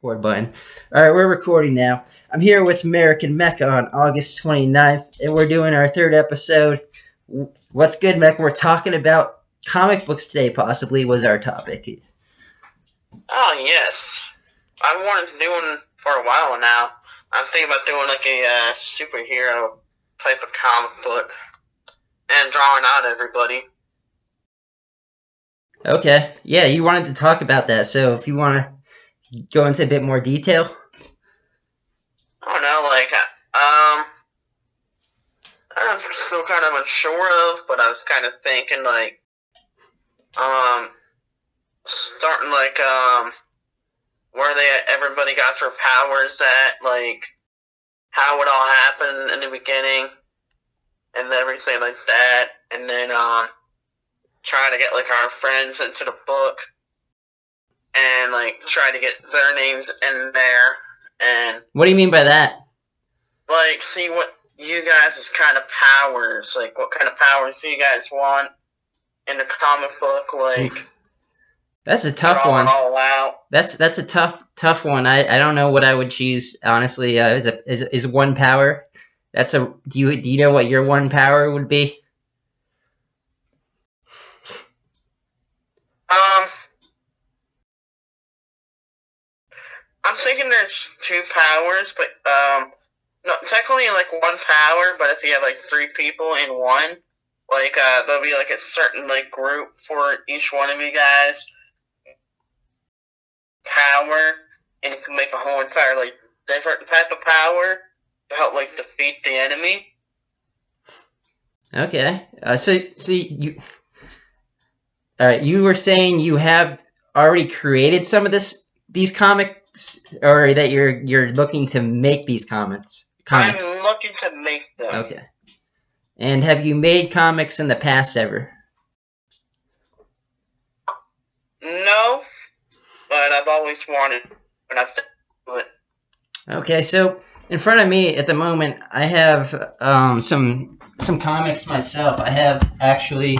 Record button. All right, we're recording now. I'm here with Merican Meck on August 29th, and we're doing our third episode. What's good, Meck? We're talking about comic books today, possibly, was our topic. Oh, yes. I've wanted to do one for a while now. I'm thinking about doing like a superhero type of comic book and drawing out everybody. Okay, yeah, you wanted to talk about that, so if you want to go into a bit more detail. I don't know, I'm still kind of unsure of, but I was kind of thinking starting where everybody got their powers at, like how it all happened in the beginning and everything like that, and then trying to get like our friends into the book and like try to get their names in there. And what do you mean by that? Like, see what you guys' kind of powers, like what kind of powers do you guys want in the comic book, like. Oof. That's a tough one. All out. That's a tough one. I don't know what I would choose, honestly. Is one power? Do you know what your one power would be? I'm thinking there's two powers, but no, technically like one power. But if you have like three people in one, like there'll be like a certain like group for each one of you guys. Power, and you can make a whole entire like different type of power to help like defeat the enemy. Okay, so you, all right. You were saying you have already created some of these comics, or that you're looking to make these comics. I'm looking to make them. Okay. And have you made comics in the past ever? No. But I've always wanted, and I've done it. Okay, so in front of me at the moment, I have some comics myself. I have actually,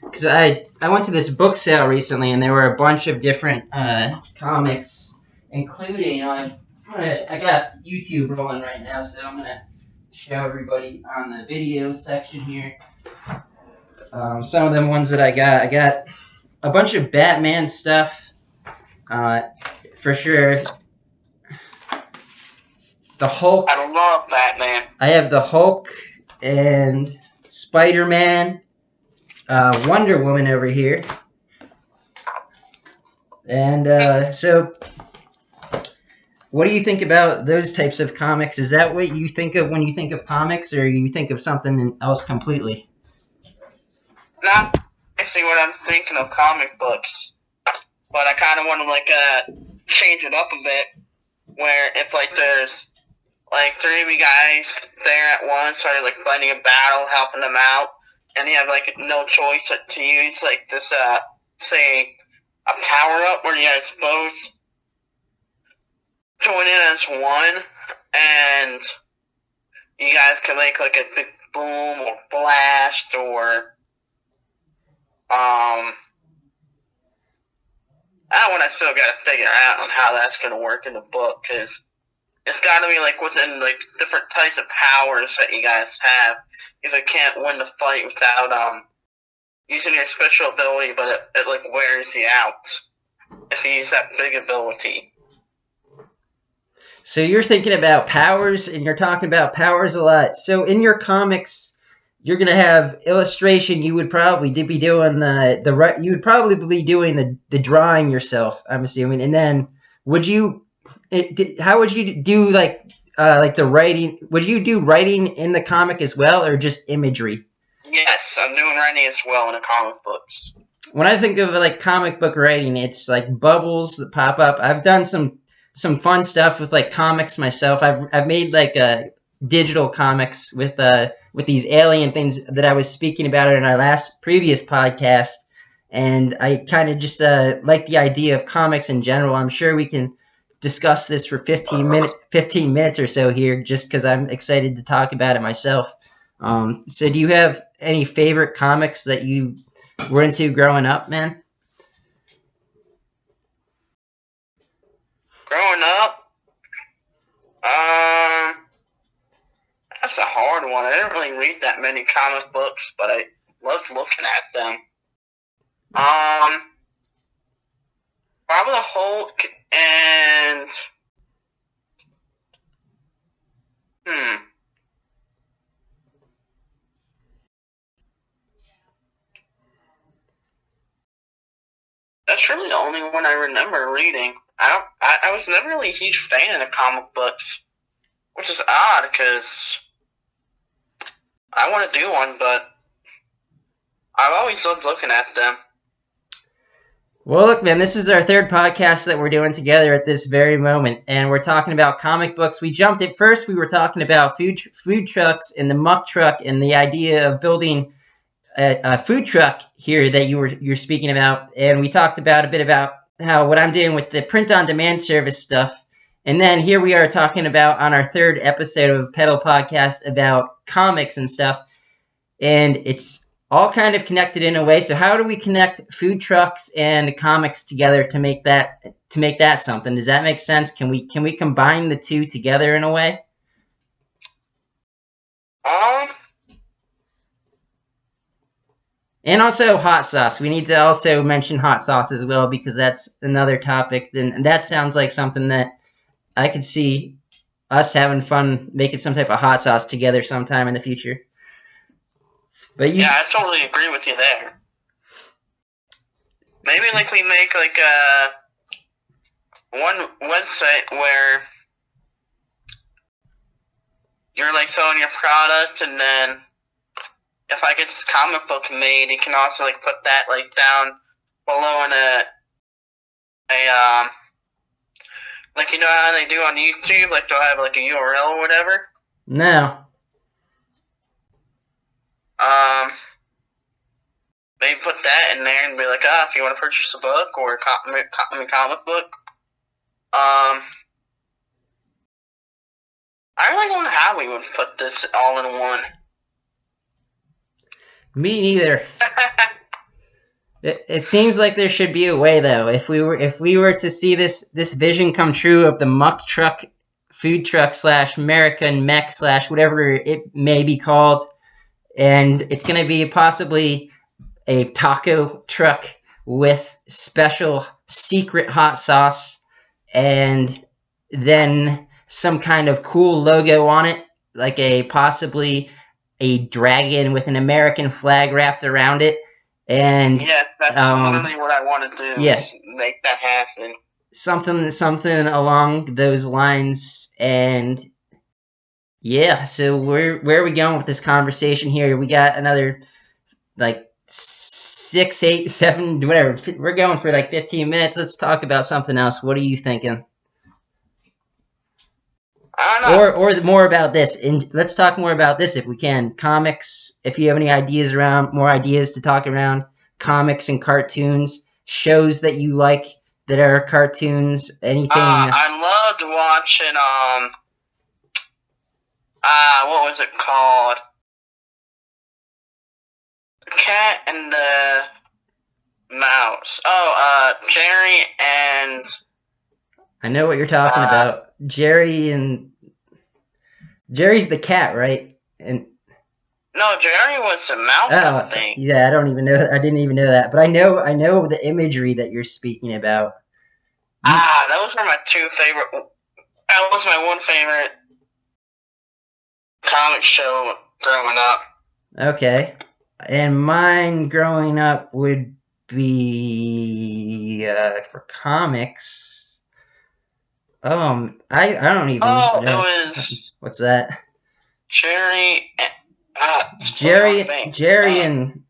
because I went to this book sale recently, and there were a bunch of different comics, including I got YouTube rolling right now, so I'm gonna show everybody on the video section here. Some of them ones that I got a bunch of Batman stuff. For sure. The Hulk. I love Batman. I have the Hulk and Spider-Man, Wonder Woman over here. And so, what do you think about those types of comics? Is that what you think of when you think of comics, or you think of something else completely? Not actually what I'm thinking of comic books. But I kind of want to change it up a bit, where if like there's like three of you guys there at once, or like fighting a battle, helping them out, and you have like no choice to use like this say a power up where you guys both join in as one, and you guys can make like a big boom or blast or that one I still got to figure out on how that's going to work in the book, because it's got to be like within like different types of powers that you guys have. If you can't win the fight without using your special ability, but it like wears you out if you use that big ability. So you're thinking about powers, and you're talking about powers a lot. So in your comics, you're gonna have illustration. You would probably be doing you would probably be doing the drawing yourself, I'm assuming. And then how would you do like the writing? Would you do writing in the comic as well, or just imagery? Yes, I'm doing writing as well in the comic books. When I think of like comic book writing, it's like bubbles that pop up. I've done some fun stuff with like comics myself. I've made like digital comics with these alien things that I was speaking about in our previous podcast, and I kind of just like the idea of comics in general. I'm sure we can discuss this for 15 minutes or so here, just because I'm excited to talk about it myself. So do you have any favorite comics that you were into growing up, man? Growing up, that's a hard one. I didn't really read that many comic books, but I loved looking at them. Probably the Hulk and that's really the only one I remember reading. I was never really a huge fan of comic books, which is odd because I want to do one, but I've always loved looking at them. Well, look, man, this is our third podcast that we're doing together at this very moment, and we're talking about comic books. We jumped at first. We were talking about food trucks and the muck truck and the idea of building a food truck here that you're speaking about, and we talked about a bit about how what I'm doing with the print-on-demand service stuff, and then here we are talking about on our third episode of Pedal Podcast about comics and stuff, and it's all kind of connected in a way. So how do we connect food trucks and comics together to make that something? Does that make sense? Can we combine the two together in a way? And also hot sauce. We need to also mention hot sauce as well, because that's another topic. And that sounds like something that I could see us having fun making some type of hot sauce together sometime in the future. But yeah, I totally agree with you there. Maybe like we make like one website where you're like selling your product, and then if I get this comic book made, you can also like put that like down below in a like, you know how they do on YouTube, like they'll have like a URL or whatever. No. Maybe put that in there and be like, if you want to purchase a book or a comic book. I really don't know how we would put this all in one. Me neither. It seems like there should be a way, though. If we were to see this vision come true of the muck truck, food truck / Merican Meck / whatever it may be called, and it's going to be possibly a taco truck with special secret hot sauce, and then some kind of cool logo on it, like possibly a dragon with an American flag wrapped around it. And yeah, that's literally what I want to do. Yeah, is make that happen. Something along those lines. And yeah, so where are we going with this conversation here? We got another like 6, 8, 7, whatever. We're going for like 15 minutes. Let's talk about something else. What are you thinking? I don't know. Or more about this. And let's talk more about this if we can. Comics. If you have any more ideas to talk around comics and cartoons, shows that you like that are cartoons, anything. I loved watching what was it called? The Cat and the Mouse. Jerry and. I know what you're talking about. Jerry's the cat, right? And no, Jerry was the mouse. Oh, I think. Yeah, I don't even know. I didn't even know that, but I know the imagery that you're speaking about. Those were my two favorite. That was my one favorite comic show growing up. Okay, and mine growing up would be for comics. I don't even know. It was... What's that? Jerry and...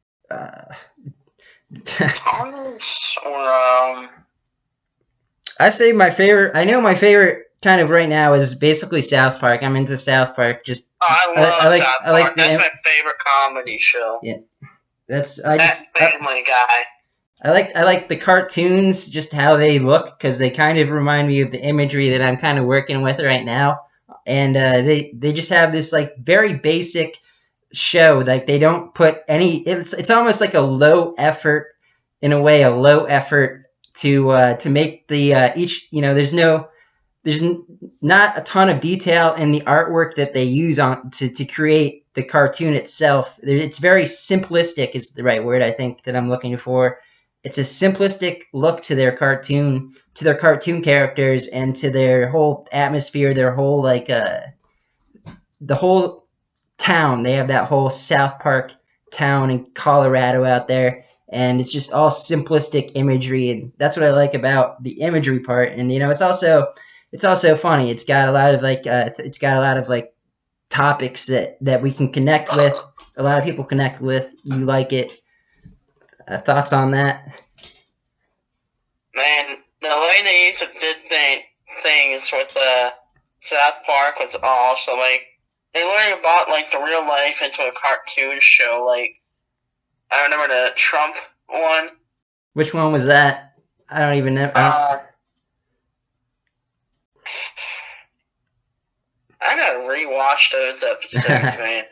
Thomas or... I say my favorite... I know my favorite kind of right now is basically South Park. I'm into South Park. I love South Park. That's my favorite comedy show. Yeah. Family Guy. I like the cartoons, just how they look, because they kind of remind me of the imagery that I'm kind of working with right now. And they just have this like very basic show. Like they don't put any. It's almost like a low effort, in a way, to make the each. There's no there's not a ton of detail in the artwork that they use on to create the cartoon itself. It's very simplistic is the right word I think that I'm looking for. It's a simplistic look to their cartoon characters and to their whole atmosphere, their whole like the whole town. They have that whole South Park town in Colorado out there, and it's just all simplistic imagery, and that's what I like about the imagery part. And it's also funny. It's got a lot of like topics that we can connect with. A lot of people connect with. You like it? Thoughts on that? Man, the way they used to did things with South Park was awesome. Like, they literally brought like the real life into a cartoon show. Like, I remember the Trump one. Which one was that? I don't even know. I gotta rewatch those episodes, man.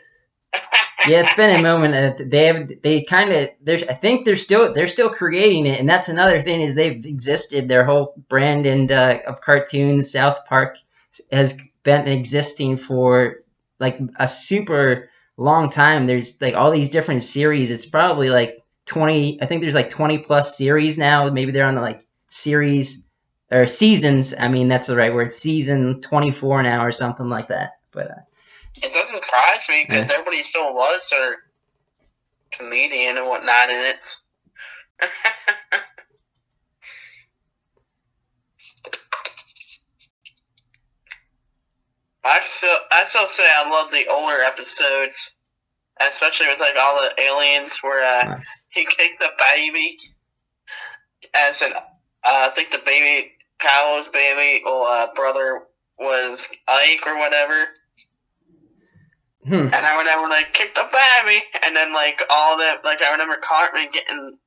Yeah, it's been a moment. I think they're still creating it, and that's another thing is they've existed. Their whole brand of cartoons, South Park, has been existing for like a super long time. There's like all these different series. It's probably like 20. I think there's like 20 plus series now. Maybe they're on the like series or seasons. I mean, that's the right word. Season 24 now or something like that. But it doesn't surprise me because everybody still loves their comedian and whatnot in it. I still say I love the older episodes, especially with like all the aliens where nice. he kicked the baby. As an I think the baby Kylo's baby brother was Ike or whatever. And I remember like kick the baby, and then like all that. Like I remember Cartman getting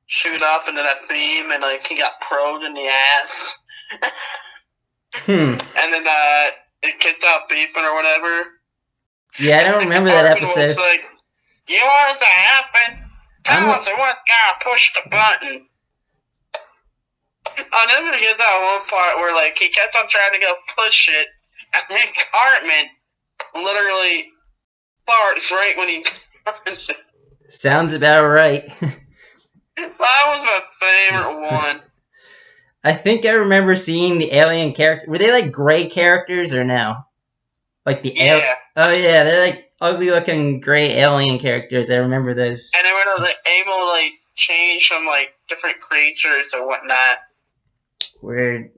shoot up into that beam, and like he got probed in the ass. And then it kicked out beeping or whatever. Yeah, I don't remember that episode. Was like, you want it to happen? Tell us what guy pushed the button. I'll never forget that one part where like he kept on trying to go push it, and then Cartman literally farts right when he turns it. Sounds about right. That was my favorite one. I think I remember seeing the alien character. Were they like gray characters or no? Like the oh yeah, they're like ugly looking gray alien characters. I remember those. And they were like, able to like change from like different creatures or whatnot. Weird.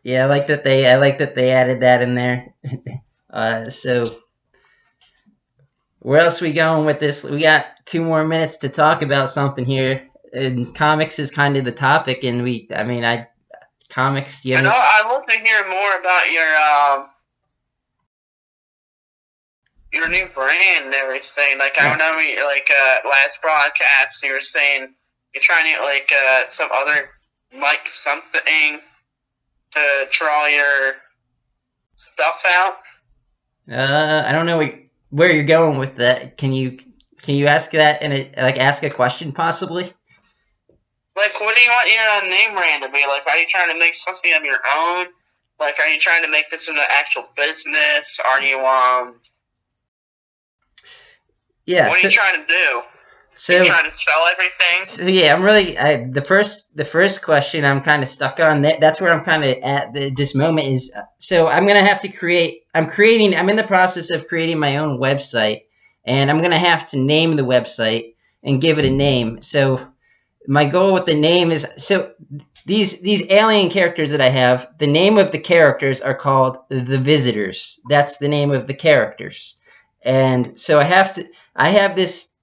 Yeah, I like that they added that in there. So where else are we going with this? We got 2 more minutes to talk about something here. And comics is kind of the topic, and comics. I'd love to hear more about your new brand and everything. Like I remember, like last broadcast, you were saying you're trying to get like some other like something to draw your stuff out. I don't know where you're going with that. Can you ask that and ask a question possibly? Like, what do you want your name brand to be? Like, are you trying to make something of your own? Like, are you trying to make this into actual business? Are you Yeah. What are you trying to do? So you trying to sell everything? So yeah, I'm really the first question I'm kind of stuck on. That's where I'm kind of at this moment is. So I'm gonna have to create. I'm in the process of creating my own website, and I'm gonna have to name the website and give it a name. So my goal with the name is these alien characters that I have. The name of the characters are called the Visitors. That's the name of the characters, and so I have this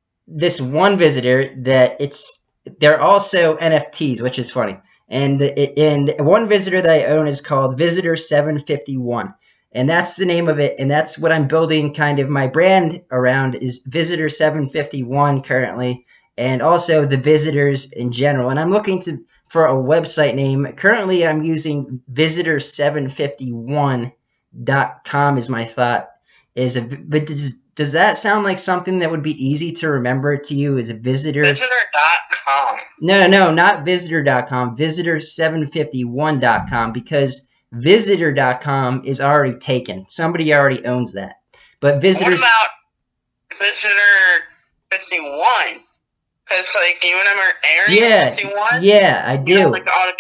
one visitor that they're also NFTs, which is funny. And one visitor that I own is called Visitor 751. And that's the name of it. And that's what I'm building kind of my brand around is Visitor 751 currently. And also the visitors in general. And I'm looking for a website name. Currently I'm using visitor751.com is my thought. But does that sound like something that would be easy to remember to you as a visitor? Visitor.com. No, not visitor.com. Visitor751.com because Visitor.com is already taken. Somebody already owns that. But visitors. What about Visitor 51? Because, like, you remember Area 51? Yeah, I do. You know, like, all the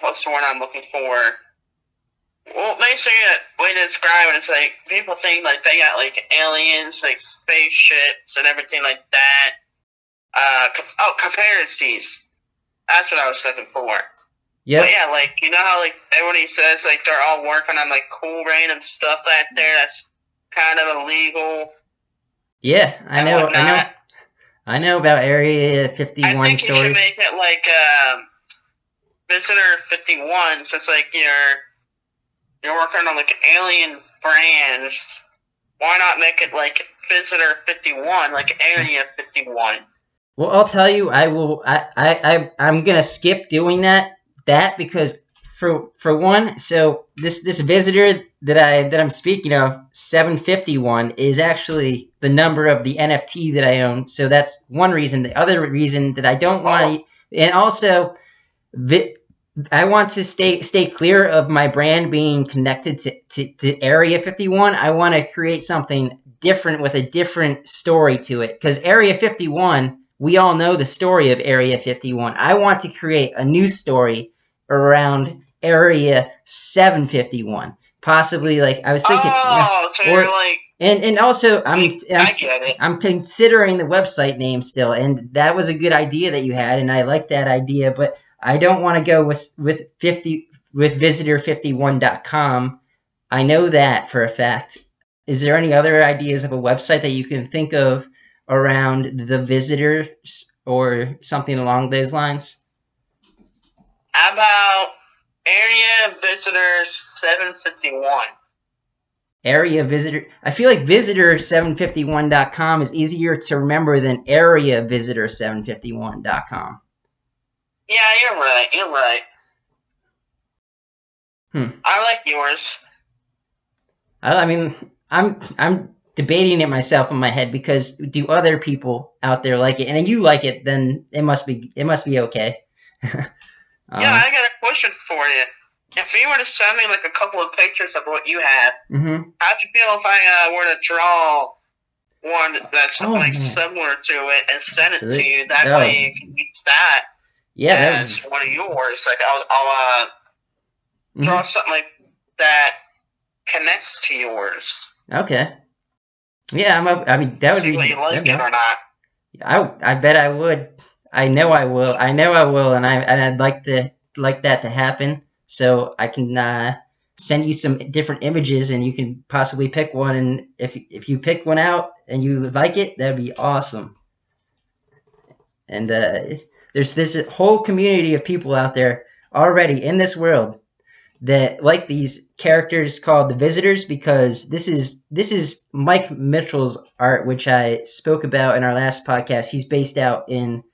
what's the word I'm looking for? Well, basically, the way to describe it is, like, people think, like, they got, like, aliens, like, spaceships and everything like that. Comparisons. That's what I was looking for. Yeah. But, yeah, like, you know how, like, everybody says, like, they're all working on, like, cool random stuff out there that's kind of illegal. Yeah, I know about Area 51 I think stories. you should make it like Visitor 51, since like you're working on like alien brands. Why not make it like Visitor 51, like Area 51? Well, I'll tell you, I'm gonna skip doing that because for one, so this visitor that I'm speaking of, 751, is actually the number of the NFT that I own. So that's one reason. The other reason that I don't want to, and also, I want to stay clear of my brand being connected to Area 51. I want to create something different with a different story to it, because Area 51. We all know the story of Area 51. I want to create a new story around Area 751. Possibly, like, I was thinking. So you're like. And also, I get it. I'm considering the website name still, and that was a good idea that you had, and I like that idea, but I don't want to go with visitor51.com. I know that for a fact. Is there any other ideas of a website that you can think of around the visitors or something along those lines? How about Area Visitor 751? Area Visitor. I feel like visitor751.com is easier to remember than area visitor751.com. Yeah, you're right. I like yours. I mean, I'm debating it myself in my head, because do other people out there like it? And if you like it, then it must be okay. Yeah, I got a question for you. If you were to send me like a couple of pictures of what you have, how'd you feel if I were to draw one that's similar to it and send it to you? That way you can use that as one of yours. Like I'll draw something like that connects to yours. Okay. Yeah, I mean, that would be. What you like it or not? I bet I would. I know I will, and I'd like that to happen. So I can send you some different images, and you can possibly pick one. And if you pick one out and you like it, that'd be awesome. And there's this whole community of people out there already in this world that like these characters called the Visitors, because this is Mike Mitchell's art, which I spoke about in our last podcast. He's based out in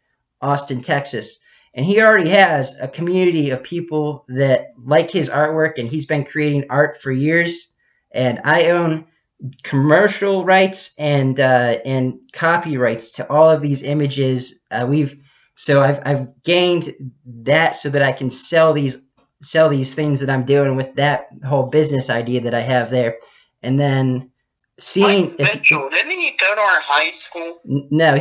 Austin, Texas, and he already has a community of people that like his artwork, and he's been creating art for years. And I own commercial rights and copyrights to all of these images. I've gained that so that I can sell these things that I'm doing with that whole business idea that I have there. And then seeing Mike Mitchell, didn't he go to our high school? No,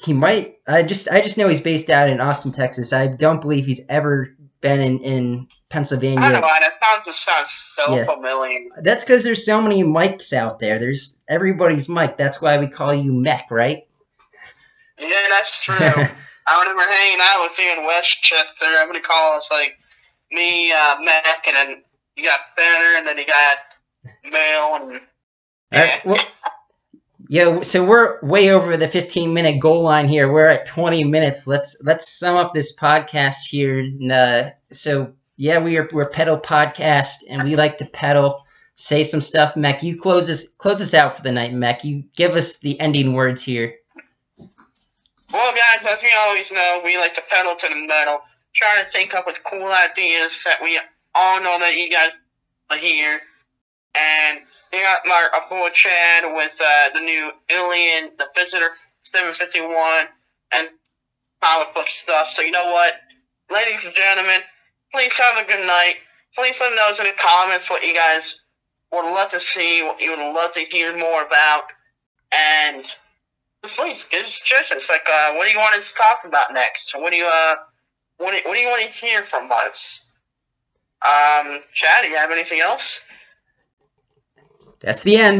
he might. I just know he's based out in Austin, Texas. I don't believe he's ever been in Pennsylvania. I don't know why, that sounds so familiar. That's because there's so many Mikes out there. There's everybody's Mike. That's why we call you Meck, right? Yeah, that's true. I remember hanging out with you in Westchester. Everybody calls like me Meck, and then you got Benner, and then you got Mel, and yeah. Well, yeah, so we're way over the 15-minute goal line here. We're at 20 minutes. Let's sum up this podcast here. So yeah, we're Pedal Podcast, and we like to pedal. Say some stuff, Meck. You close us out for the night, Meck. You give us the ending words here. Well, guys, as you always know, we like to pedal to the metal, try to think up with cool ideas that we all know that you guys are here. And we got our boy Chad with the new Alien, the Visitor 751, and comic book stuff. So you know what, ladies and gentlemen, please have a good night. Please let me know in the comments what you guys would love to see, what you would love to hear more about, and please give us suggestions. Like, what do you want us to talk about next? What do you what do you want to hear from us? Chad, do you have anything else? That's the end.